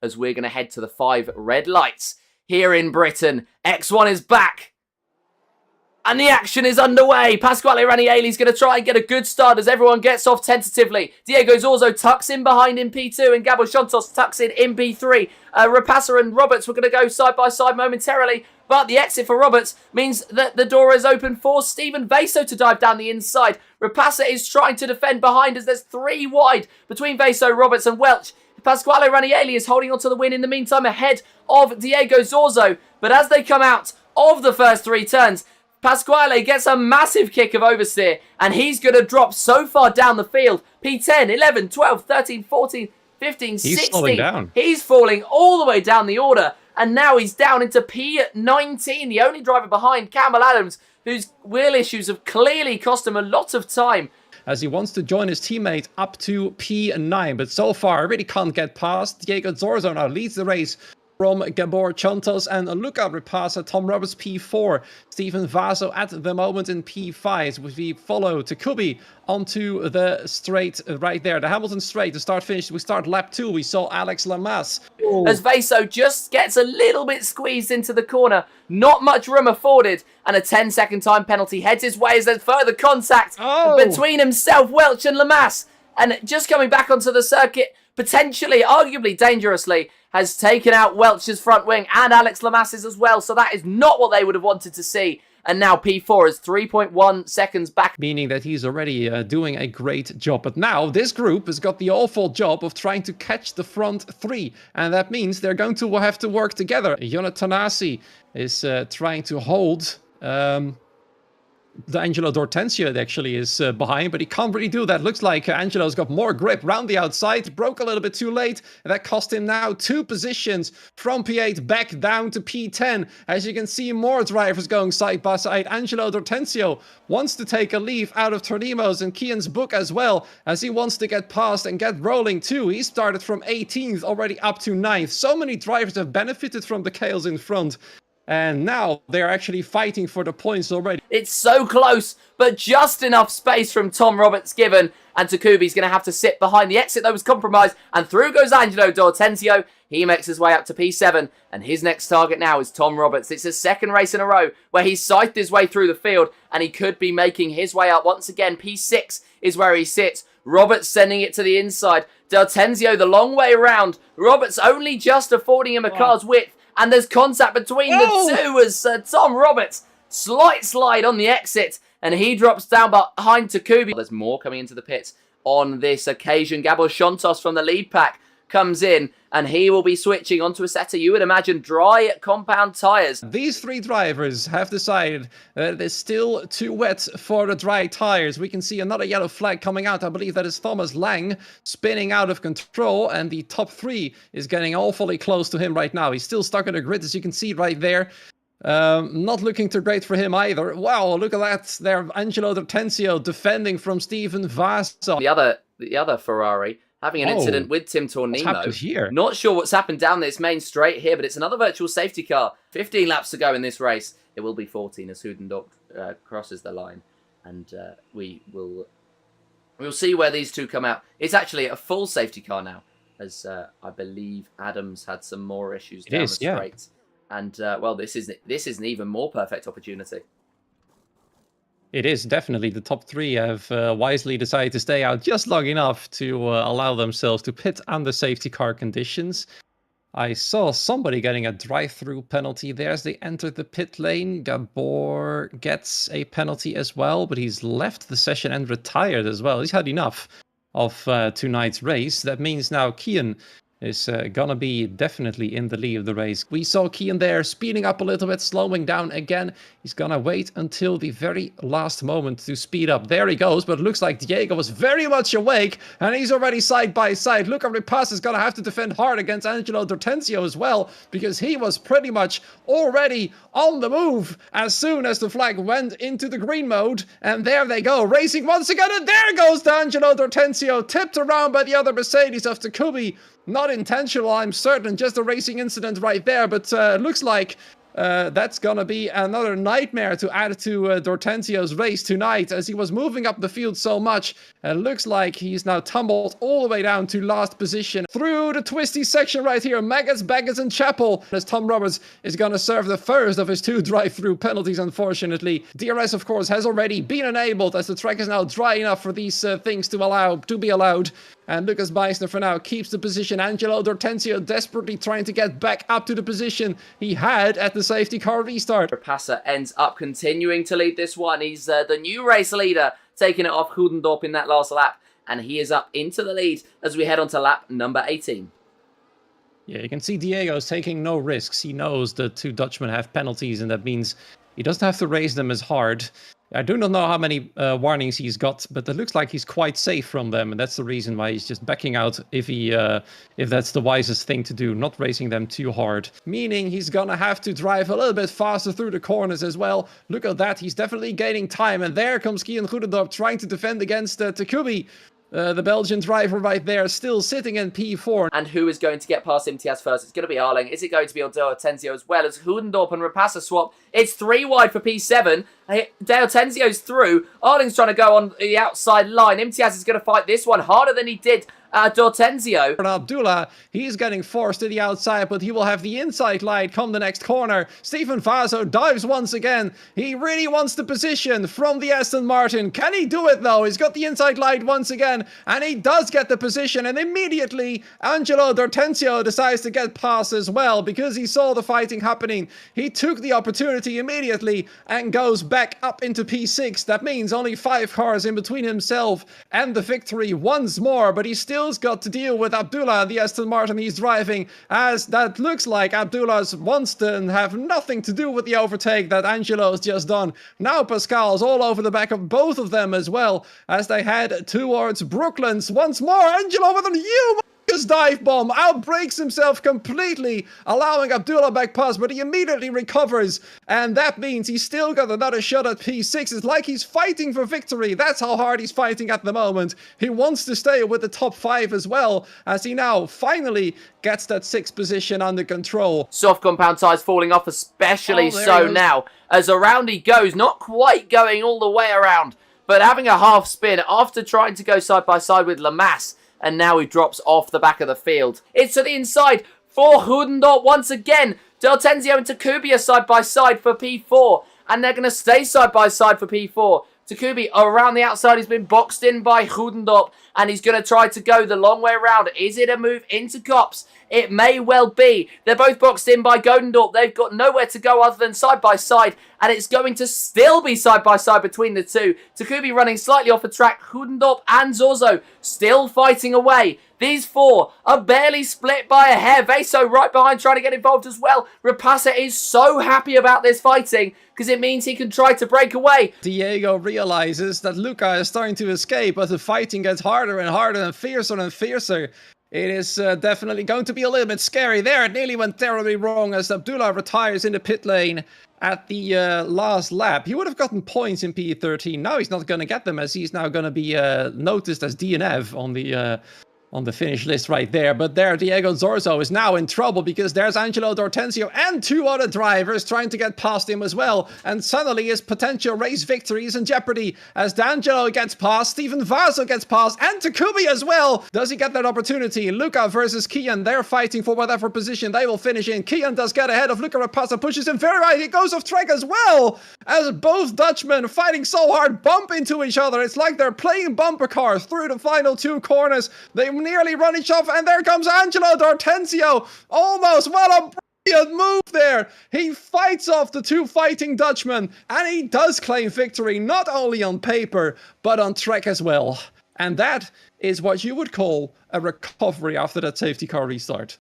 as we're going to head to the 5 red lights here in Britain. X1 is back. And the action is underway. Pasquale Ranieri is going to try and get a good start as everyone gets off tentatively. Diego Zorzo tucks in behind in P2 and Gabo Shontos tucks in P3. Rapasa and Roberts were going to go side by side momentarily, but the exit for Roberts means that the door is open for Steven Vaso to dive down the inside. Rapasa is trying to defend behind as there's 3 wide between Vaso, Roberts and Welch. Pasquale Ranieri is holding on to the win in the meantime ahead of Diego Zorzo, but as they come out of the first 3 turns, Pasquale gets a massive kick of oversteer, and he's going to drop so far down the field. P10, 11, 12, 13, 14, 15, 16. He's falling down. He's falling all the way down the order, and now he's down into P19, the only driver behind Campbell Adams, whose wheel issues have clearly cost him a lot of time. As he wants to join his teammate up to P9, but so far really can't get past. Diego Zorzo now leads the race from Gabor Chontos and Luca Rapasa. Tom Roberts P4, Steven Vaso at the moment in P5. We follow Takubi onto the straight right there, the Hamilton straight, the start-finish. We start lap 2. We saw Alex Lamas. As Vaso just gets a little bit squeezed into the corner, not much room afforded, and a 10-second time penalty heads his way as there's further contact between himself, Welch and Lamas. And just coming back onto the circuit, potentially, arguably dangerously, has taken out Welch's front wing and Alex Lamas's as well. So that is not what they would have wanted to see. And now P4 is 3.1 seconds back. Meaning that he's already doing a great job. But now this group has got the awful job of trying to catch the front 3. And that means they're going to have to work together. Jonathan Tanasi is trying to hold Angelo D'Ortenzio actually is behind, but he can't really do that. Looks like Angelo's got more grip round the outside. Broke a little bit too late. And that cost him now 2 positions from P8 back down to P10. As you can see, more drivers going side by side. Angelo D'Ortenzio wants to take a leaf out of Tornimo's and Kian's book as well, as he wants to get past and get rolling too. He started from 18th already up to 9th. So many drivers have benefited from the chaos in front. And now they're actually fighting for the points already. It's so close, but just enough space from Tom Roberts given. And Takubi's going to have to sit behind. The exit, though, was compromised. And through goes Angelo D'Ortenzio. He makes his way up to P7. And his next target now is Tom Roberts. It's his 2nd race in a row where he's scythed his way through the field. And he could be making his way up once again. P6 is where he sits. Roberts sending it to the inside. D'Ortenzio the long way around. Roberts only just affording him a car's width. And there's contact between the two as Tom Roberts, slight slide on the exit, and he drops down behind Takubi. There's more coming into the pits on this occasion. Gabor Shontos from the lead pack comes in, and he will be switching onto a set of, you would imagine, dry compound tyres. These 3 drivers have decided that it's still too wet for the dry tyres. We can see another yellow flag coming out. I believe that is Thomas Lang spinning out of control, and the top 3 is getting awfully close to him right now. He's still stuck in the grid, as you can see right there. Not looking too great for him either. Wow, look at that. There, Angelo D'Ortenzio defending from Steven Vaso. The other Ferrari having an incident with Tim Tornimo. What's happened here? Not sure what's happened down this main straight here, but it's another virtual safety car. 15 laps to go in this race. It will be 14 as Houdendorp crosses the line. And we'll see where these two come out. It's actually a full safety car now, as I believe Adams had some more issues down the straight. And, well, this is an even more perfect opportunity. It is definitely. The top 3 have wisely decided to stay out just long enough to allow themselves to pit under safety car conditions. I saw somebody getting a drive-through penalty there as they entered the pit lane. Gabor gets a penalty as well, but he's left the session and retired as well. He's had enough of tonight's race. That means now Kian is gonna be definitely in the lead of the race. We saw Kian there speeding up a little bit, slowing down again. He's gonna wait until the very last moment to speed up. There he goes, but it looks like Diego was very much awake, and he's already side by side. Luca Rapasa is gonna have to defend hard against Angelo D'Ortenzio as well, because he was pretty much already on the move as soon as the flag went into the green mode. And there they go, racing once again, and there goes Angelo D'Ortenzio, tipped around by the other Mercedes of Takubi. Not intentional, I'm certain, just a racing incident right there, but looks like That's gonna be another nightmare to add to Dortenzio's race tonight, as he was moving up the field so much. It looks like he's now tumbled all the way down to last position through the twisty section right here. Maggots, Baggets, and Chapel, as Tom Roberts is gonna serve the first of his 2 drive-through penalties, unfortunately. DRS, of course, has already been enabled, as the track is now dry enough for these things to be allowed. And Lucas Meissner for now keeps the position. Angelo Dortenzio desperately trying to get back up to the position he had at the safety car restart. Rapassa ends up continuing to lead this one. He's the new race leader, taking it off Houdendorp in that last lap. And he is up into the lead as we head on to lap number 18. Yeah, you can see Diego's taking no risks. He knows the 2 Dutchmen have penalties, and that means he doesn't have to race them as hard. I do not know how many warnings he's got, but it looks like he's quite safe from them, and that's the reason why he's just backing out if that's the wisest thing to do, not racing them too hard. Meaning he's gonna have to drive a little bit faster through the corners as well. Look at that, he's definitely gaining time, and there comes Kian Goedendorp trying to defend against Takumi. The Belgian driver right there, still sitting in P4. And who is going to get past Imtiaz first? It's going to be Arling. Is it going to be Dortenzio as well as Houdendorp and Rapassa swap? It's 3 wide for P7. Dortenzio's through. Arling's trying to go on the outside line. Imtiaz is going to fight this one harder than he did Dortenzio. And Abdullah, he's getting forced to the outside, but he will have the inside line come the next corner. Stephen Vaso dives once again. He really wants the position from the Aston Martin. Can he do it though? He's got the inside line once again, and he does get the position, and immediately Angelo Dortenzio decides to get past as well because he saw the fighting happening. He took the opportunity immediately and goes back up into P6. That means only 5 cars in between himself and the victory once more, but he still got to deal with Abdullah, the Aston Martin he's driving, as that looks like Abdullah's wants to have nothing to do with the overtake that Angelo's just done. Now Pascal's all over the back of both of them as well, as they head towards Brooklands once more. Angelo with a humongous dive bomb, outbrakes himself completely, allowing Abdullah back past, but he immediately recovers, and that means he's still got another shot at P6. It's like he's fighting for victory. That's how hard he's fighting at the moment. He wants to stay with the top 5 as well, as he now finally gets that 6th position under control. Soft compound tyres falling off, especially so now, as around he goes, not quite going all the way around, but having a half spin after trying to go side by side with Lamass. And now he drops off the back of the field. It's to the inside for Houdendorp once again. Dortenzio and Takumi are side by side for P4. And they're going to stay side by side for P4. Takumi around the outside. He's been boxed in by Houdendorp. And he's going to try to go the long way around. Is it a move into Kops? It may well be. They're both boxed in by Godendorp. They've got nowhere to go other than side by side. And it's going to still be side by side between the two. Takumi running slightly off the track. Houdendorp and Zorzo still fighting away. These 4 are barely split by a hair. Vaso right behind trying to get involved as well. Rapassa is so happy about this fighting because it means he can try to break away. Diego realizes that Luca is starting to escape, but the fighting gets harder and harder and fiercer. It is definitely going to be a little bit scary there. It nearly went terribly wrong as Abdullah retires in the pit lane at the last lap. He would have gotten points in P13. Now he's not going to get them, as he's now going to be noticed as DNF on the finish list right there. But there, Diego Zorzo is now in trouble because there's Angelo Dortenzio and 2 other drivers trying to get past him as well. And suddenly his potential race victory is in jeopardy as D'Angelo gets past, Stephen Vaso gets past, and Takumi as well. Does he get that opportunity? Luca versus Kian. They're fighting for whatever position they will finish in. Kian does get ahead of Luca Rapassa, pushes him very right. He goes off track as well, as both Dutchmen fighting so hard bump into each other. It's like they're playing bumper cars through the final 2 corners. They nearly run each off, and there comes Angelo Dortenzio. Almost, what a brilliant move there. He fights off the 2 fighting Dutchmen, and he does claim victory, not only on paper, but on track as well. And that is what you would call a recovery after that safety car restart.